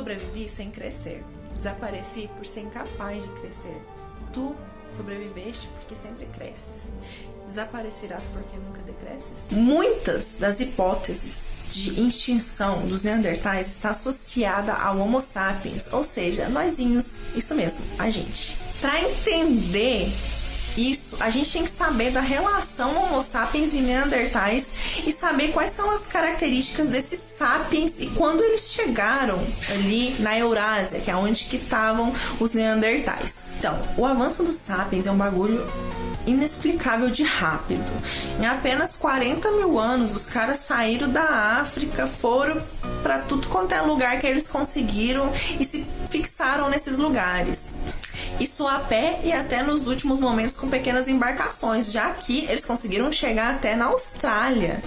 sobrevivi sem crescer. Desapareci por ser incapaz de crescer. Tu sobreviveste porque sempre cresces. Desaparecerás porque nunca decresces? Muitas das hipóteses de extinção dos Neandertais está associada ao Homo sapiens, ou seja, nósinhos, isso mesmo, a gente. Para entender isso, a gente tem que saber da relação Homo sapiens e Neandertais e saber quais são as características desses sapiens e quando eles chegaram ali na Eurásia, que é onde que estavam os Neandertais. Então, o avanço dos sapiens é um bagulho inexplicável de rápido. Em apenas 40 mil anos, os caras saíram da África, foram para tudo quanto é lugar que eles conseguiram e se fixaram nesses lugares. Isso a pé e até nos últimos momentos com pequenas embarcações, já que eles conseguiram chegar até na Austrália.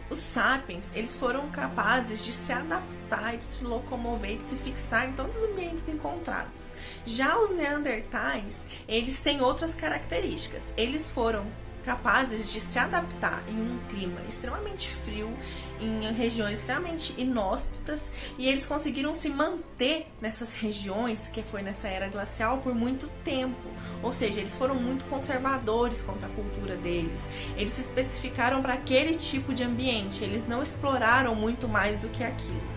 Os sapiens, eles foram capazes de se adaptar, de se locomover, de se fixar em todos os ambientes encontrados. Já os Neandertais, eles têm outras características. Eles foram capazes de se adaptar em um clima extremamente frio, em regiões extremamente inóspitas, e eles conseguiram se manter nessas regiões, que foi nessa era glacial, por muito tempo. Ou seja, eles foram muito conservadores quanto à cultura deles. Eles se especificaram para aquele tipo de ambiente, eles não exploraram muito mais do que aquilo.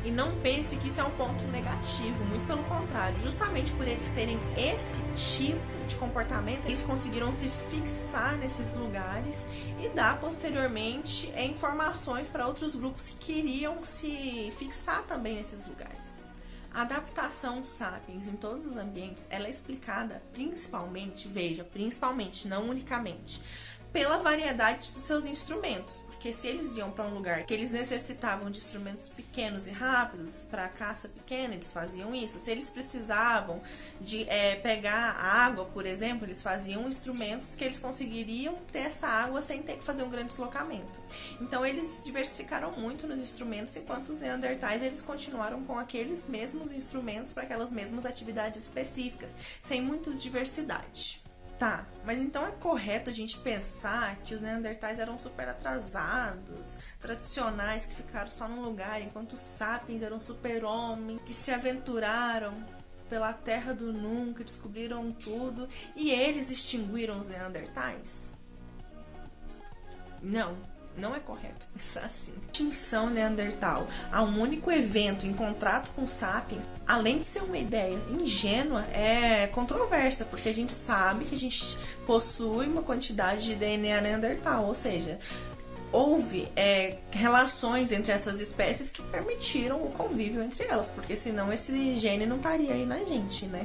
E não pense que isso é um ponto negativo, muito pelo contrário. Justamente por eles terem esse tipo de comportamento, eles conseguiram se fixar nesses lugares e dar posteriormente informações para outros grupos que queriam se fixar também nesses lugares. A adaptação dos sapiens em todos os ambientes, ela é explicada principalmente, não unicamente, pela variedade dos seus instrumentos. Porque se eles iam para um lugar que eles necessitavam de instrumentos pequenos e rápidos, para caça pequena, eles faziam isso. Se eles precisavam de pegar água, por exemplo, eles faziam instrumentos que eles conseguiriam ter essa água sem ter que fazer um grande deslocamento. Então eles diversificaram muito nos instrumentos, enquanto os Neandertais eles continuaram com aqueles mesmos instrumentos para aquelas mesmas atividades específicas, sem muita diversidade. Tá, mas então é correto a gente pensar que os Neandertais eram super atrasados, tradicionais, que ficaram só num lugar, enquanto os sapiens eram super-homens, que se aventuraram pela terra do nunca, descobriram tudo, e eles extinguiram os Neandertais? Não é correto pensar assim. A extinção neandertal a um único evento em contato com sapiens, além de ser uma ideia ingênua, é controversa, porque a gente sabe que a gente possui uma quantidade de DNA neandertal, ou seja, houve relações entre essas espécies que permitiram o convívio entre elas, porque senão esse gene não estaria aí na gente, né?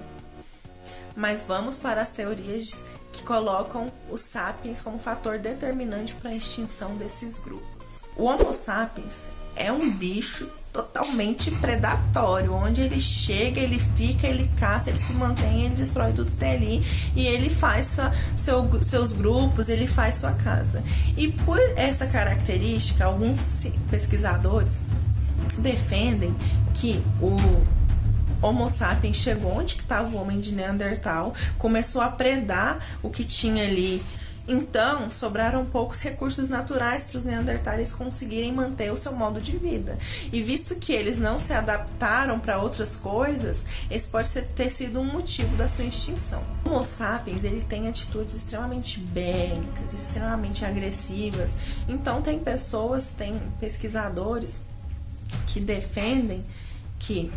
Mas vamos para as teorias que colocam os sapiens como fator determinante para a extinção desses grupos. O Homo sapiens é um bicho totalmente predatório, onde ele chega, ele fica, ele caça, ele se mantém, ele destrói tudo que tem ali e ele faz seus grupos, ele faz sua casa. E por essa característica, alguns pesquisadores defendem que o Homo sapiens chegou onde estava o homem de Neandertal, começou a predar o que tinha ali. Então, sobraram poucos recursos naturais para os Neandertais conseguirem manter o seu modo de vida. E visto que eles não se adaptaram para outras coisas, esse pode ter sido um motivo da sua extinção. O Homo sapiens ele tem atitudes extremamente bélicas, extremamente agressivas. Então, tem pesquisadores que defendem que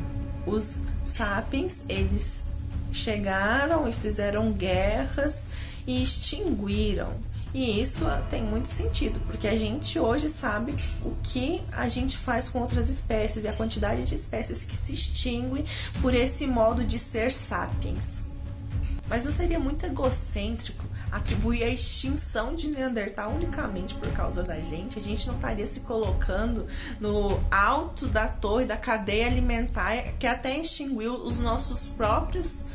os sapiens, eles chegaram e fizeram guerras e extinguiram. E isso tem muito sentido, porque a gente hoje sabe o que a gente faz com outras espécies e a quantidade de espécies que se extinguem por esse modo de ser sapiens. Mas não seria muito egocêntrico atribuir a extinção de Neandertal unicamente por causa da gente? A gente não estaria se colocando no alto da torre da cadeia alimentar que até extinguiu os nossos próprios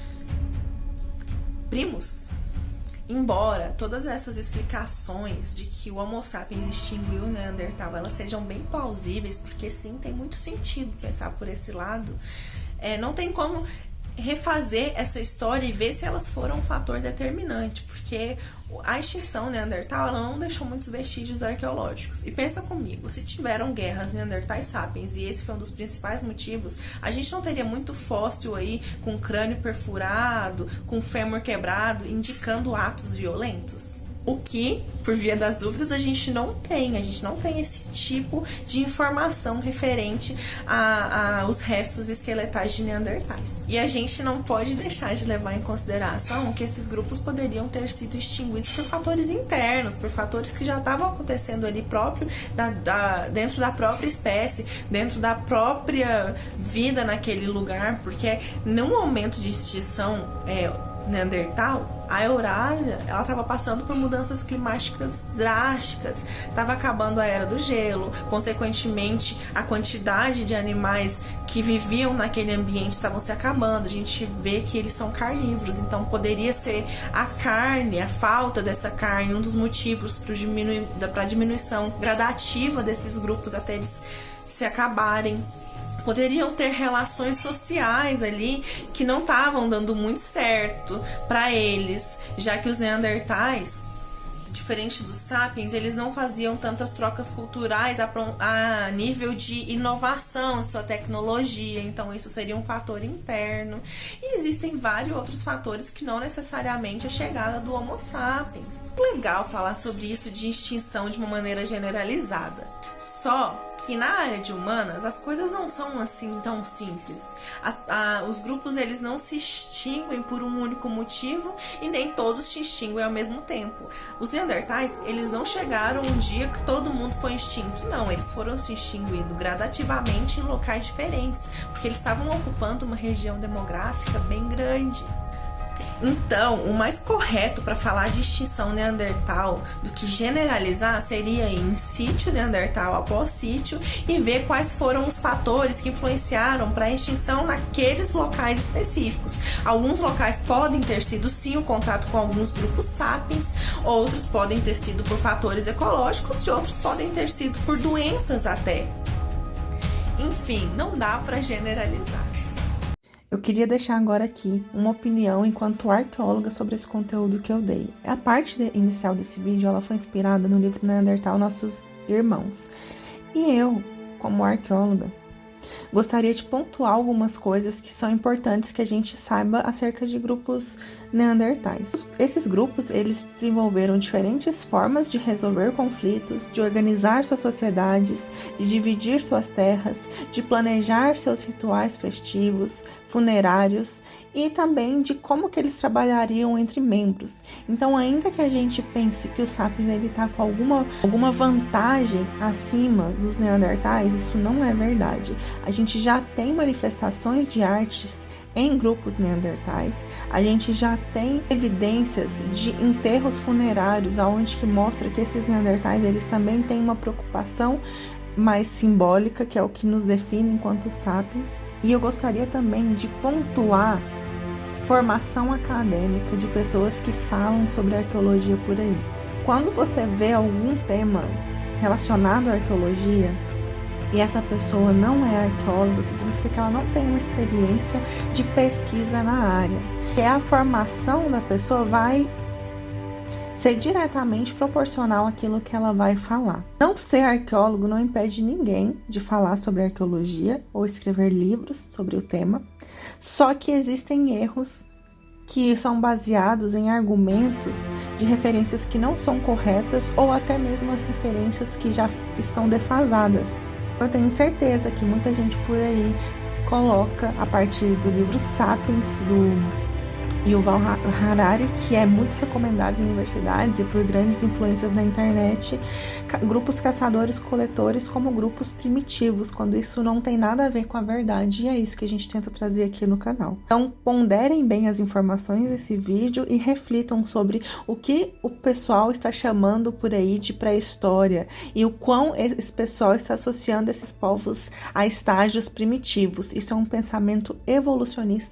primos? Embora todas essas explicações de que o Homo sapiens extinguiu o Neandertal, elas sejam bem plausíveis, porque sim, tem muito sentido pensar por esse lado, não tem como refazer essa história e ver se elas foram um fator determinante, porque a extinção neandertal ela não deixou muitos vestígios arqueológicos. E pensa comigo, se tiveram guerras neandertais sapiens e esse foi um dos principais motivos, a gente não teria muito fóssil aí com crânio perfurado, com fêmur quebrado, indicando atos violentos? O que, por via das dúvidas, a gente não tem esse tipo de informação referente aos restos esqueletais de neandertais. E a gente não pode deixar de levar em consideração que esses grupos poderiam ter sido extinguidos por fatores internos, por fatores que já estavam acontecendo ali próprio, dentro da própria espécie, dentro da própria vida naquele lugar, porque no momento de extinção neandertal, a Eurásia ela estava passando por mudanças climáticas drásticas, estava acabando a era do gelo, consequentemente a quantidade de animais que viviam naquele ambiente estavam se acabando. A gente vê que eles são carnívoros, então poderia ser a carne, a falta dessa carne, um dos motivos para a diminuição gradativa desses grupos até eles se acabarem. Poderiam ter relações sociais ali que não estavam dando muito certo para eles, já que os neandertais, diferente dos sapiens, eles não faziam tantas trocas culturais a nível de inovação em sua tecnologia, então isso seria um fator interno. E existem vários outros fatores que não necessariamente a chegada do Homo sapiens. Legal falar sobre isso de extinção de uma maneira generalizada. Só que na área de humanas as coisas não são assim tão simples. Os grupos eles não se extinguem por um único motivo e nem todos se extinguem ao mesmo tempo. Os neandertais, eles não chegaram um dia que todo mundo foi extinto. Não, eles foram se extinguindo gradativamente em locais diferentes, porque eles estavam ocupando uma região demográfica bem grande. Então, o mais correto para falar de extinção neandertal do que generalizar seria ir em sítio neandertal após sítio e ver quais foram os fatores que influenciaram para a extinção naqueles locais específicos. Alguns locais podem ter sido sim o contato com alguns grupos sapiens, outros podem ter sido por fatores ecológicos e outros podem ter sido por doenças até. Enfim, não dá para generalizar. Eu queria deixar agora aqui uma opinião enquanto arqueóloga sobre esse conteúdo que eu dei. A parte inicial desse vídeo ela foi inspirada no livro Neandertal Nossos Irmãos. E eu, como arqueóloga, gostaria de pontuar algumas coisas que são importantes que a gente saiba acerca de grupos neandertais. Esses grupos, eles desenvolveram diferentes formas de resolver conflitos, de organizar suas sociedades, de dividir suas terras, de planejar seus rituais festivos, funerários e também de como que eles trabalhariam entre membros. Então, ainda que a gente pense que o Sapiens ele está com alguma vantagem acima dos neandertais, isso não é verdade. A gente já tem manifestações de artes em grupos neandertais, a gente já tem evidências de enterros funerários, onde que mostra que esses neandertais eles também têm uma preocupação mais simbólica, que é o que nos define enquanto sapiens. E eu gostaria também de pontuar formação acadêmica de pessoas que falam sobre arqueologia por aí. Quando você vê algum tema relacionado à arqueologia e essa pessoa não é arqueóloga, significa que ela não tem uma experiência de pesquisa na área. E a formação da pessoa vai ser diretamente proporcional àquilo que ela vai falar. Não ser arqueólogo não impede ninguém de falar sobre arqueologia ou escrever livros sobre o tema, só que existem erros que são baseados em argumentos de referências que não são corretas ou até mesmo referências que já estão defasadas. Eu tenho certeza que muita gente por aí coloca a partir do livro Sapiens, do Yuval Harari, que é muito recomendado em universidades e por grandes influências na internet, grupos caçadores-coletores como grupos primitivos, quando isso não tem nada a ver com a verdade, e é isso que a gente tenta trazer aqui no canal. Então, ponderem bem as informações desse vídeo e reflitam sobre o que o pessoal está chamando por aí de pré-história e o quão esse pessoal está associando esses povos a estágios primitivos. Isso é um pensamento evolucionista